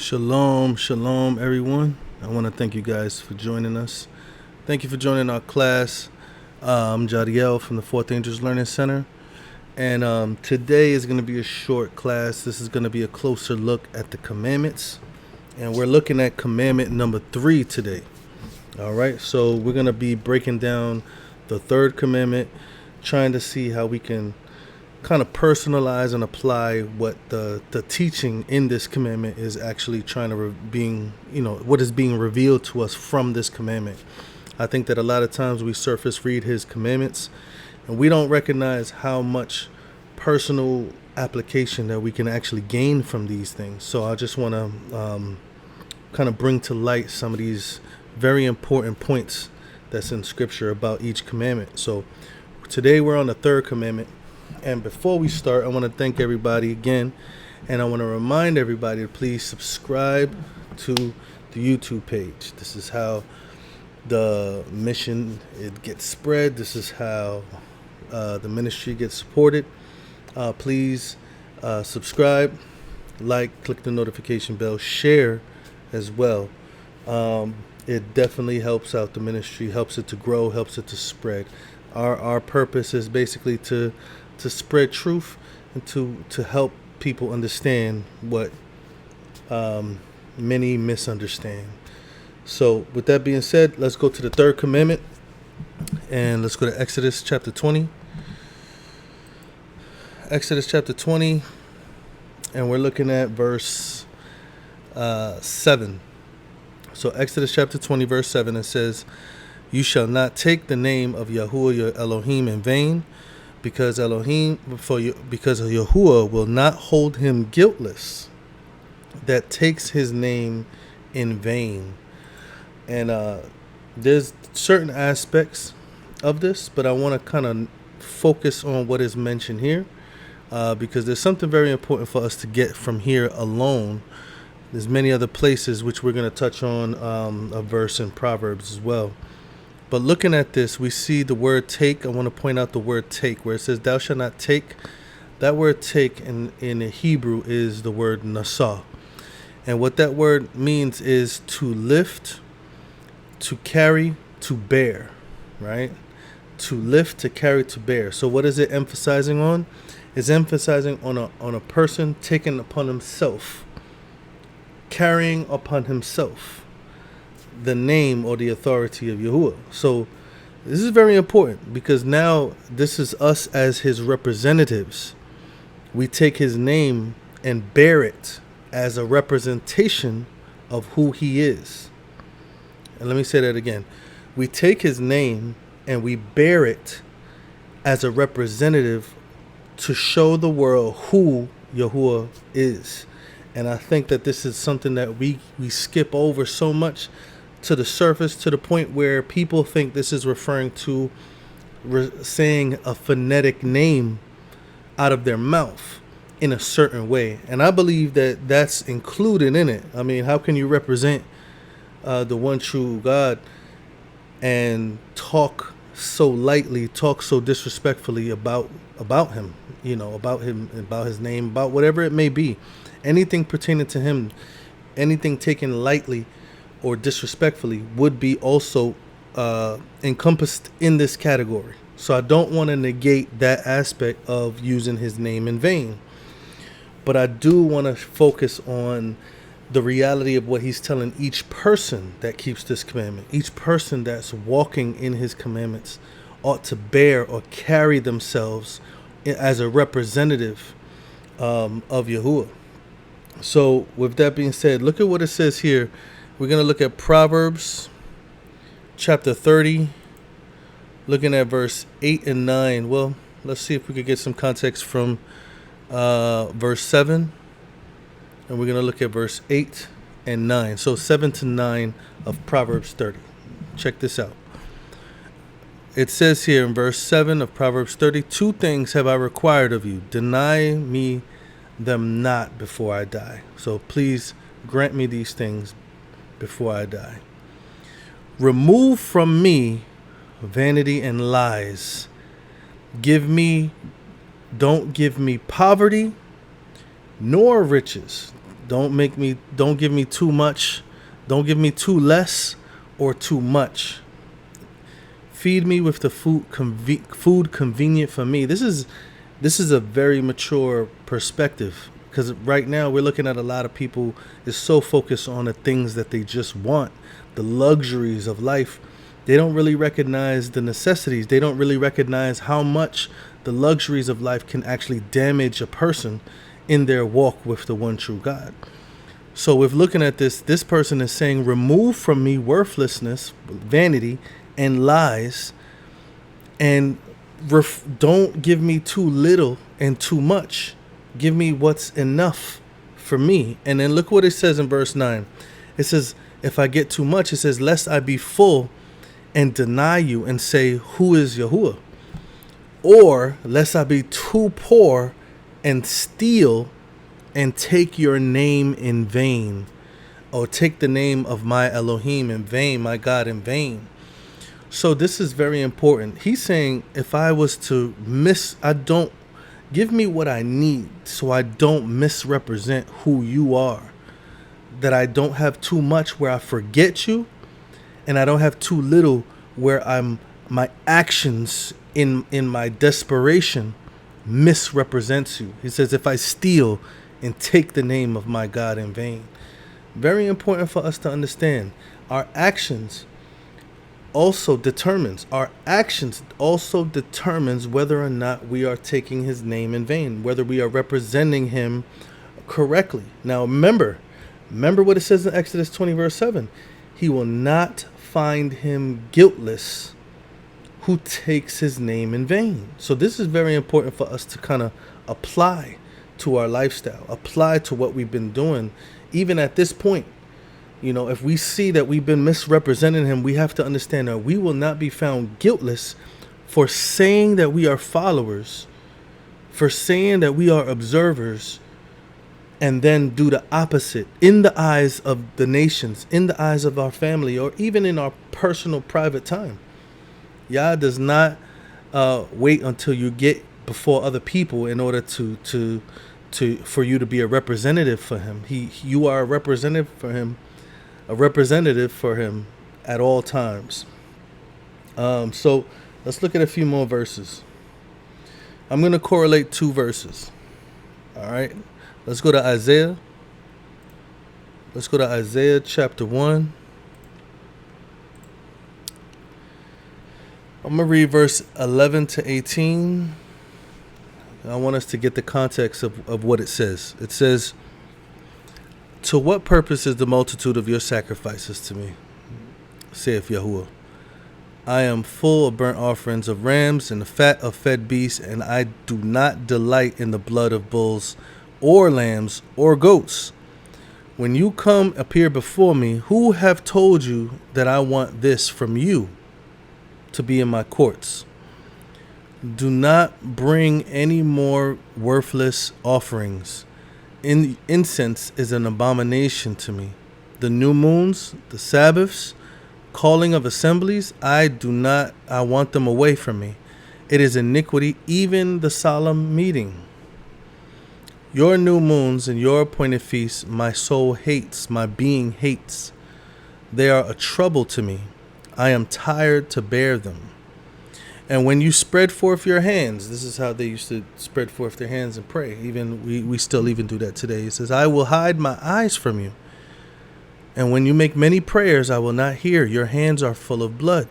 Shalom, shalom, everyone. I want to thank you guys for joining us. Thank you for joining our class. I'm Jadiel from the Fourth Angels Learning Center. And today is going to be a short class. This is going to be a closer look at the commandments. And we're looking at commandment number 3 today. All right, so we're going to be breaking down the third commandment, trying to see how we can kind of personalize and apply what the teaching in this commandment is actually trying to what is being revealed to us from this commandment. I think that a lot of times we surface read his commandments and we don't recognize how much personal application that we can actually gain from these things. So I just want to kind of bring to light some of these very important points that's in scripture about each commandment. So today we're on the third commandment. And before we start, I want to thank everybody again, and I want to remind everybody to please subscribe to the YouTube page. This is how the mission it gets spread. This is how the ministry gets supported. Please subscribe, like, click the notification bell, share as well. It definitely helps out the ministry, helps it to grow, helps it to spread. Our purpose is basically to spread truth and to help people understand what many misunderstand. So with that being said, let's go to the third commandment and let's go to Exodus chapter 20. Exodus chapter 20, and we're looking at verse 7. So Exodus chapter 20 verse 7, it says, "You shall not take the name of Yahuah your Elohim in vain, because Yahuah will not hold him guiltless that takes his name in vain." And there's certain aspects of this, but I want to kind of focus on what is mentioned here, because there's something very important for us to get from here alone. There's many other places which we're going to touch on, a verse in Proverbs as well. But looking at this, we see the word take. I want to point out the word take, where it says, "Thou shalt not take." That word take in the Hebrew is the word nasa. And what that word means is to lift, to carry, to bear, right? To lift, to carry, to bear. So what is it emphasizing on? It's emphasizing on a person taking upon himself, carrying upon himself the name or the authority of Yahuah. So this is very important, because now this is us as his representatives. We take his name and bear it as a representation of who he is. And let me say that again. We take his name and we bear it as a representative to show the world who Yahuah is. And I think that this is something that we skip over so much to the surface, to the point where people think this is referring to saying a phonetic name out of their mouth in a certain way. And I believe that that's included in it. I mean, how can you represent the one true God and talk so lightly, talk so disrespectfully about him, about his name, about whatever it may be, anything pertaining to him, anything taken lightly or disrespectfully would be also encompassed in this category. So I don't want to negate that aspect of using his name in vain, but I do want to focus on the reality of what he's telling each person that keeps this commandment. Each person that's walking in his commandments ought to bear or carry themselves as a representative of Yahuah. So with that being said, look at what it says here. We're going to look at Proverbs chapter 30, looking at verse 8 and 9. Well, let's see if we could get some context from verse 7. And we're going to look at verse 8 and 9. So 7 to 9 of Proverbs 30. Check this out. It says here in verse 7 of Proverbs 30, "Two things have I required of you. Deny me them not before I die." So please grant me these things before I die. "Remove from me vanity and lies. Don't give me poverty nor riches." Don't give me too much. Don't give me too less or too much. Feed me with the food convenient for me. This is a very mature perspective, because right now we're looking at a lot of people is so focused on the things that they just want, the luxuries of life. They don't really recognize the necessities. They don't really recognize how much the luxuries of life can actually damage a person in their walk with the one true God. So with looking at this person is saying, remove from me worthlessness, vanity, and lies, and don't give me too little and too much. Give me what's enough for me. And then look what it says in verse 9. It says, if I get too much, it says, lest I be full and deny you and say, who is Yahuwah? Or lest I be too poor and steal and take your name in vain, or take the name of my Elohim in vain, my God in vain. So this is very important. He's saying, if I was to give me what I need so I don't misrepresent who you are, that I don't have too much where I forget you, and I don't have too little where my actions in my desperation misrepresents you. He says, if I steal and take the name of my God in vain. Very important for us to understand. Our actions also determines whether or not we are taking his name in vain, whether we are representing him correctly. Now remember what it says in Exodus 20 verse 7. He will not find him guiltless who takes his name in vain. So this is very important for us to kind of apply to our lifestyle, apply to what we've been doing, even at this point. If we see that we've been misrepresenting him, we have to understand that we will not be found guiltless for saying that we are followers, for saying that we are observers, and then do the opposite in the eyes of the nations, in the eyes of our family, or even in our personal private time. Yah does not wait until you get before other people in order for you to be a representative for him. You are a representative for him at all times. So let's look at a few more verses. I'm going to correlate 2 verses. All right. Let's go to Isaiah. Let's go to Isaiah chapter 1. I'm going to read verse 11 to 18. I want us to get the context of what it says. It says, to what purpose is the multitude of your sacrifices to me, saith Yahuwah? I am full of burnt offerings of rams and the fat of fed beasts, and I do not delight in the blood of bulls or lambs or goats. When you come appear before me, who have told you that I want this from you to be in my courts? Do not bring any more worthless offerings. Incense is an abomination to me. The new moons, the Sabbaths, calling of assemblies, I want them away from me. It is iniquity, even the solemn meeting. Your new moons and your appointed feasts, my soul hates, my being hates. They are a trouble to me. I am tired to bear them. And when you spread forth your hands, this is how they used to spread forth their hands and pray. Even we still even do that today. It says, I will hide my eyes from you. And when you make many prayers, I will not hear. Your hands are full of blood.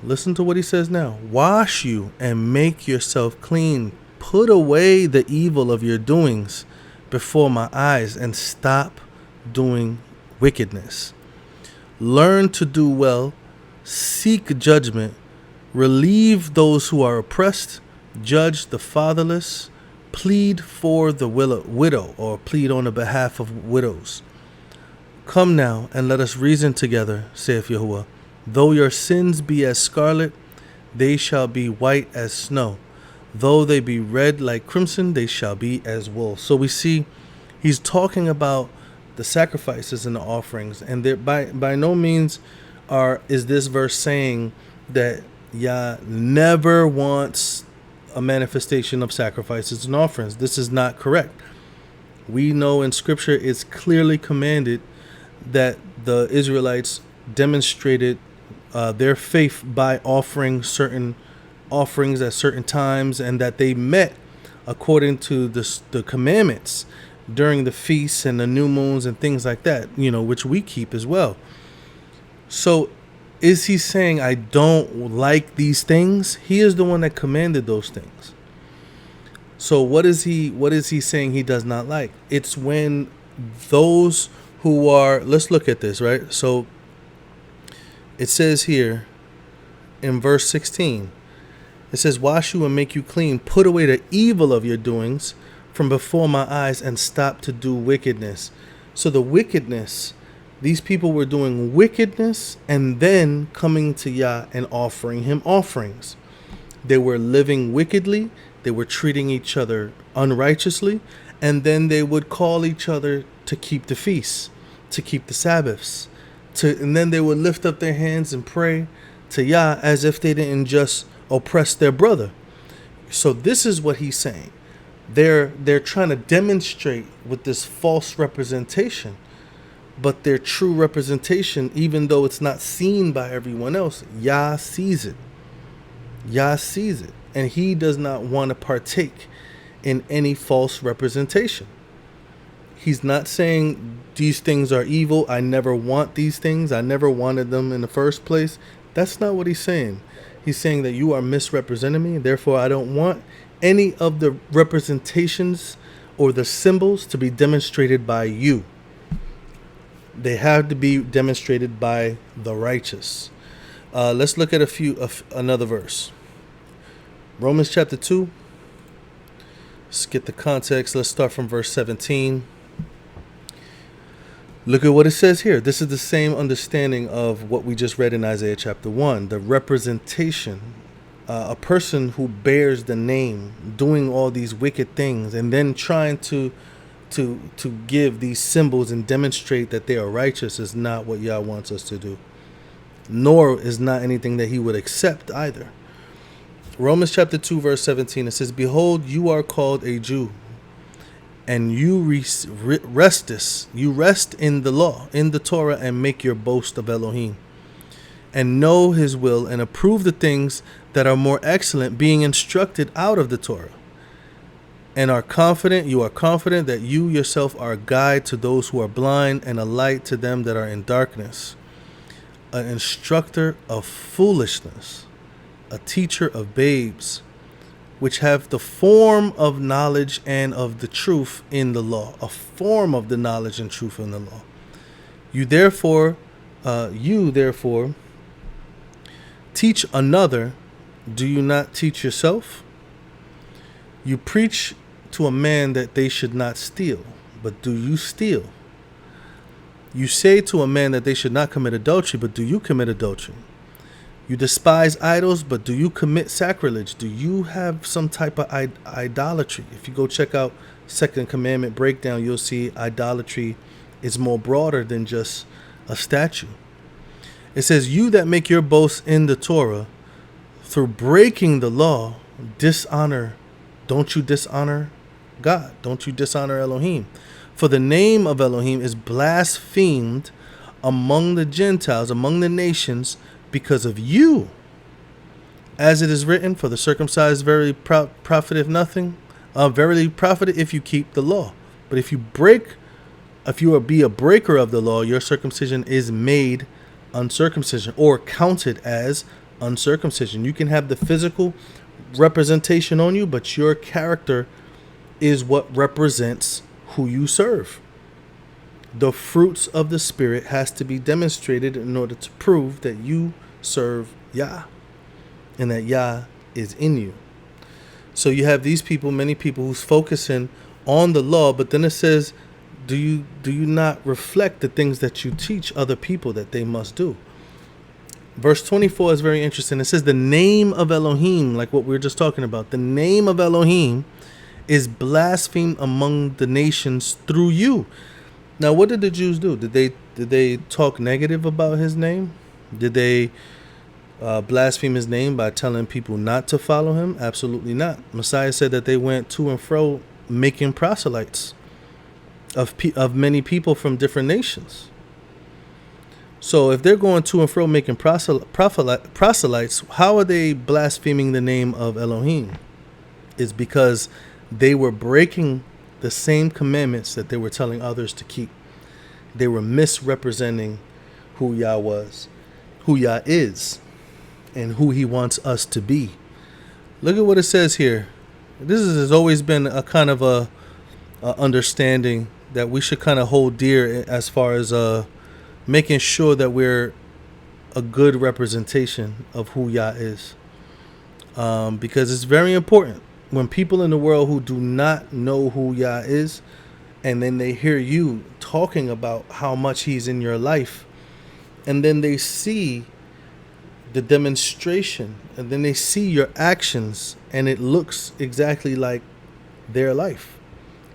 Listen to what he says now. Wash you and make yourself clean. Put away the evil of your doings before my eyes and stop doing wickedness. Learn to do well. Seek judgment. Relieve those who are oppressed, judge the fatherless, plead for the widow, or plead on the behalf of widows. Come now and let us reason together, saith Yahuwah. Though your sins be as scarlet, they shall be white as snow. Though they be red like crimson, they shall be as wool. So we see he's talking about the sacrifices and the offerings, and there by no means is this verse saying that Yah never wants a manifestation of sacrifices and offerings. This is not correct. We know in Scripture it's clearly commanded that the Israelites demonstrated their faith by offering certain offerings at certain times, and that they met according to the commandments during the feasts and the new moons and things like that, which we keep as well. So is he saying I don't like these things? He is the one that commanded those things. So what is he saying he does not like? It's when those who are, let's look at this, right? So it says here in verse 16, it says, wash you and make you clean, put away the evil of your doings from before my eyes, and stop to do wickedness. So the wickedness, these people were doing wickedness and then coming to Yah and offering him offerings. They were living wickedly. They were treating each other unrighteously. And then they would call each other to keep the feasts, to keep the Sabbaths. And then they would lift up their hands and pray to Yah as if they didn't just oppress their brother. So this is what he's saying. They're trying to demonstrate with this false representation, but their true representation, even though it's not seen by everyone else, Yah sees it. Yah sees it, and he does not want to partake in any false representation. He's not saying these things are evil. I never want these things. I never wanted them in the first place. That's not what he's saying. He's saying that you are misrepresenting me. Therefore, I don't want any of the representations or the symbols to be demonstrated by you. They have to be demonstrated by the righteous. Let's look at another verse. Romans chapter 2. Let's get the context. Let's start from verse 17. Look at what it says here. This is the same understanding of what we just read in Isaiah chapter 1. The representation, a person who bears the name, doing all these wicked things, and then trying to give these symbols and demonstrate that they are righteous is not what Yah wants us to do. Nor is not anything that he would accept either. Romans chapter 2 verse 17, it says, behold, you are called a Jew, and you rest in the law, in the Torah, and make your boast of Elohim, and know his will, and approve the things that are more excellent, being instructed out of the Torah, and you are confident that you yourself are a guide to those who are blind, and a light to them that are in darkness, an instructor of foolishness, a teacher of babes, which have the form of knowledge and of the truth in the law. A form of the knowledge and truth in the law. You therefore teach another. Do you not teach yourself? You preach to a man that they should not steal, but do you steal? You say to a man that they should not commit adultery, but do you commit adultery? You despise idols, but do you commit sacrilege? Do you have some type of idolatry? If you go check out Second Commandment breakdown, you'll see idolatry is more broader than just a statue. It says, you that make your boast in the Torah, through breaking the law, don't you dishonor God? Don't you dishonor Elohim? For the name of Elohim is blasphemed among the Gentiles, among the nations, because of you. As it is written, for the circumcised verily profiteth nothing. Verily profiteth if you keep the law. But if you be a breaker of the law, your circumcision is made uncircumcision, or counted as uncircumcision. You can have the physical representation on you, but your character is what represents who you serve. The fruits of the Spirit has to be demonstrated in order to prove that you serve Yah and that Yah is in you. So you have these people, many people who's focusing on the law, but then it says, do you not reflect the things that you teach other people that they must do? Verse 24 is very interesting. It says the name of Elohim, like what we were just talking about, the name of Elohim is blasphemed among the nations through you. Now, what did the Jews do? Did they talk negative about his name? Did they blaspheme his name by telling people not to follow him? Absolutely not. Messiah said that they went to and fro making proselytes. of many people from different nations. So if they're going to and fro making proselytes, how are they blaspheming the name of Elohim? It's because they were breaking the same commandments that they were telling others to keep. They were misrepresenting who Yah was, who Yah is, and who he wants us to be. Look at what it says here. This has always been a kind of a understanding that we should kind of hold dear as far as making sure that we're a good representation of who Yah is. Because it's very important when people in the world who do not know who Yah is, and then they hear you talking about how much he's in your life, and then they see the demonstration, and then they see your actions, and it looks exactly like their life.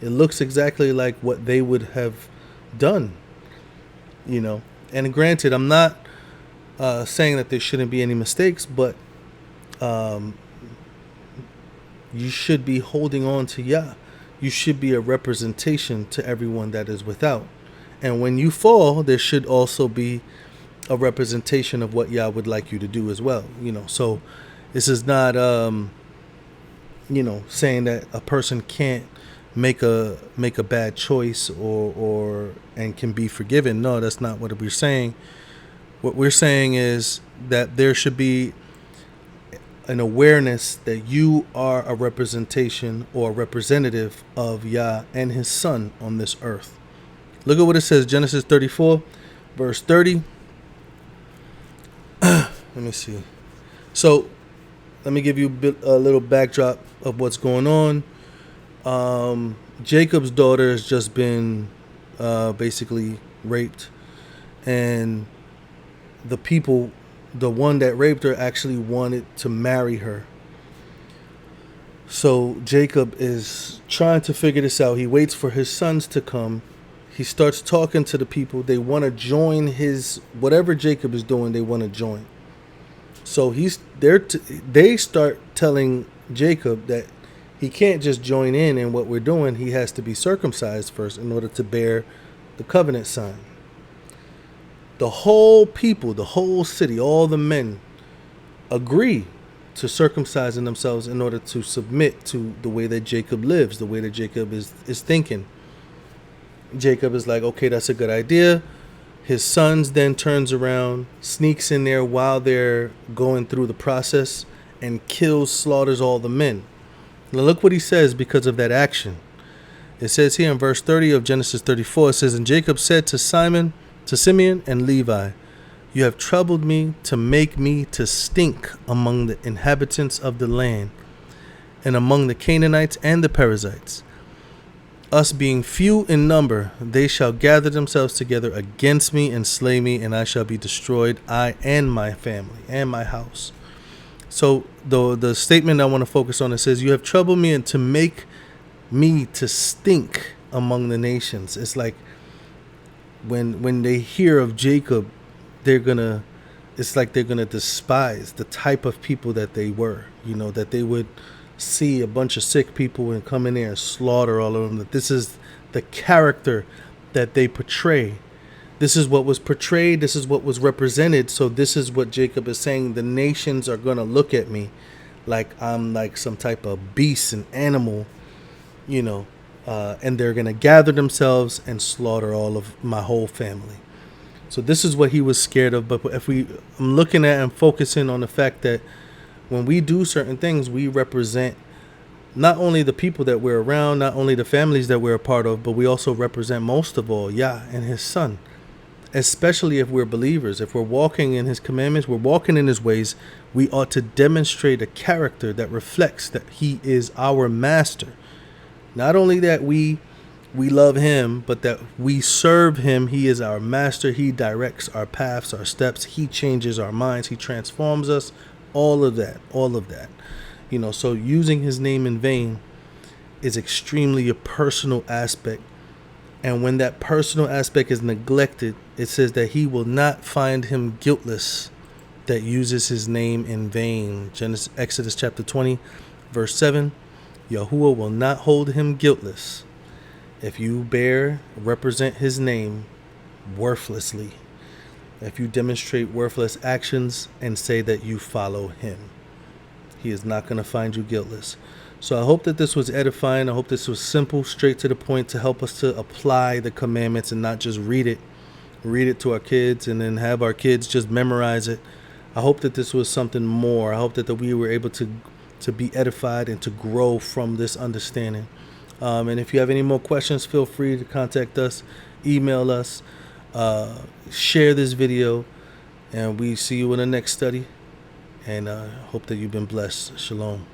It looks exactly like what they would have done, you know. And granted, I'm not saying that there shouldn't be any mistakes, but you should be holding on to Yah. You should be a representation to everyone that is without. And when you fall, there should also be a representation of what Yah would like you to do as well. You know, so this is not, saying that a person can't make a bad choice or and can be forgiven. No, that's not what we're saying. What we're saying is that there should be an awareness that you are a representation or a representative of Yah and his son on this earth. Look at what it says, Genesis 34, verse 30. Let me see. So, let me give you a little backdrop of what's going on. Jacob's daughter has just been basically raped, and the one that raped her actually wanted to marry her. So Jacob is trying to figure this out. He waits for his sons to come. He starts talking to the people. They want to join whatever Jacob is doing, they want to join. So they start telling Jacob that he can't just join in what we're doing. He has to be circumcised first in order to bear the covenant sign. The whole people, the whole city, all the men agree to circumcising themselves in order to submit to the way that Jacob lives, the way that Jacob is thinking. Jacob is like, okay, that's a good idea. His sons then turns around, sneaks in there while they're going through the process, and slaughters all the men. Now look what he says because of that action. It says here in verse 30 of Genesis 34, it says, and Jacob said to Simeon and Levi, you have troubled me to make me to stink among the inhabitants of the land, and among the Canaanites and the Perizzites. Us being few in number, they shall gather themselves together against me and slay me, and I shall be destroyed, I and my family and my house. So the statement I want to focus on, it says, you have troubled me and to make me to stink among the nations. It's like when they hear of Jacob, it's like they're gonna despise the type of people that they were, that they would see a bunch of sick people and come in there and slaughter all of them. That this is the character that they portray. This is what was portrayed. This is what was represented. So this is what Jacob is saying. The nations are going to look at me like I'm like some type of beast, an animal, and they're going to gather themselves and slaughter all of my whole family. So this is what he was scared of. But I'm looking at and focusing on the fact that when we do certain things, we represent not only the people that we're around, not only the families that we're a part of, but we also represent most of all Yah and his son. Especially if we're believers, if we're walking in his commandments, we're walking in his ways, we ought to demonstrate a character that reflects that he is our master. Not only that we love him, but that we serve him. He is our master. He directs our paths, our steps. He changes our minds. He transforms us. All of that. So using his name in vain is extremely a personal aspect. And when that personal aspect is neglected, it says that he will not find him guiltless that uses his name in vain. Exodus chapter 20, verse 7. Yahuah will not hold him guiltless If you represent his name worthlessly, if you demonstrate worthless actions and say that you follow him, he is not going to find you guiltless. So I hope that this was edifying. I hope this was simple, straight to the point, to help us to apply the commandments and not just read it to our kids and then have our kids just memorize it. I hope that this was something more. I hope that we were able to be edified and to grow from this understanding. And if you have any more questions, feel free to contact us, email us, share this video, and we see you in the next study. And hope that you've been blessed. Shalom.